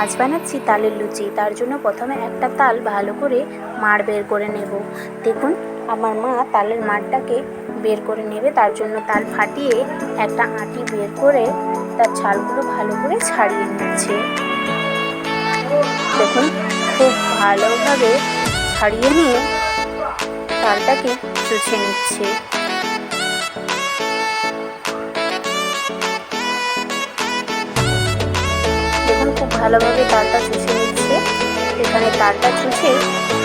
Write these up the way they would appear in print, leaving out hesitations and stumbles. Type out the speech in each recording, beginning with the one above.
আজ বানাচ্ছি তালের লুচি। তার জন্য প্রথমে একটা তাল ভালো করে মাড় বের করে নেব। দেখুন আমার মা তালের মাড়টাকে বের করে নেবে, তার জন্য তাল ফাটিয়ে একটা আঁটি বের করে তার ছালগুলো ভালো করে ছাড়িয়ে নিচ্ছে। দেখুন খুব ভালোভাবে ছাড়িয়ে নিয়ে তালটাকে চুষে নিচ্ছে। দেখুন খুব ভালোভাবে তালটা চুষে নিচ্ছে। এখানে তালটা চুষে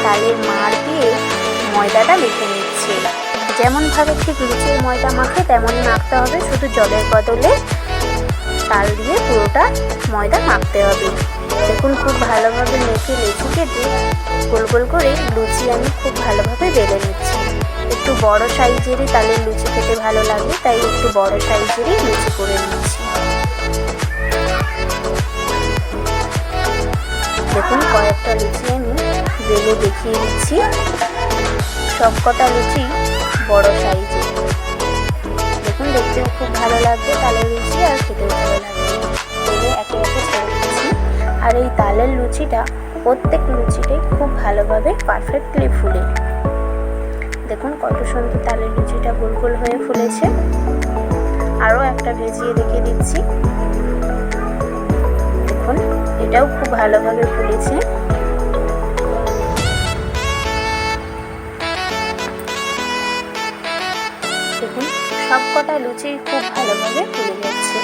তালের মাড় দিয়ে ময়দাটা মেখে নিচ্ছে। যেমনভাবে ঠিক লুচির ময়দা মাখে তেমনই মাখতে হবে, শুধু জলের বদলে তাল দিয়ে পুরোটা ময়দা মাখতে হবে। দেখুন খুব ভালোভাবে মেখে লেচি কেটে গোল গোল করে লুচি আমি খুব ভালোভাবে বেলে নিচ্ছি। একটু বড় সাইজেরই তালের লুচি খেতে ভালো লাগে, তাই একটু বড় সাইজেরই লুচি করে নিচ্ছি। দেখুন কয়েকটা লুচি আমি বেলে দেখিয়ে দিচ্ছি। সব কটা লুচি বড় সাইজের। দেখুন দেখতেও খুব ভালো লাগবে তালের লুচি, আর খেতেও ভালো লাগবে। বেলে একে একে ছেড়ে দিচ্ছি। আর এই তালের লুচিটা প্রত্যেক লুচিটাই খুব ভালোভাবে পারফেক্টলি ফুলে। দেখুন কত সুন্দর তালের লুচিটা গোল গোল হয়ে ফুলেছে। আরও একটা ভেজিয়ে দেখিয়ে দিচ্ছি। দেখুন এটাও খুব ভালোভাবে ফুলেছে। দেখুন সব কটা লুচি খুব ভালোভাবে ফুলে যাচ্ছে।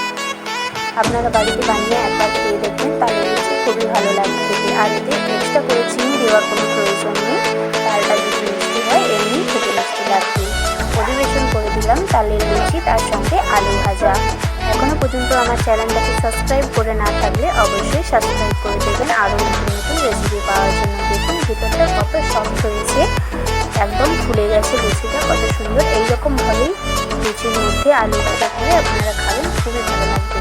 আপনারা বাড়িতে বানিয়ে একবার খেয়ে দেখবেন, তালের লুচি খুবই ভালো লাগবে খেতে। আর এতে এক্সট্রা করে চিনি দেওয়ার কোনো প্রয়োজন নেই। তালটা যদি মিষ্টি হয় এমনি খেতে মিষ্টি লাগবে। পরিবেশন করে দিলাম তালের লুচি, তার সঙ্গে আলু ভাজা। এখনও পর্যন্ত আমার চ্যানেলটাকে সাবস্ক্রাইব করে না থাকলে অবশ্যই সাবস্ক্রাইব করে দেবেন আরও নতুন নতুন রেসিপি পাওয়ার জন্য। দেখুন ভিতরটা কত সফট হয়েছে, একদম ফুলে গেছে লুচিটা, কত সুন্দর। এইরকমভাবেই লুচির মধ্যে আলু ভাজা করে আপনারা খাবেন, খুবই ভালো লাগবে।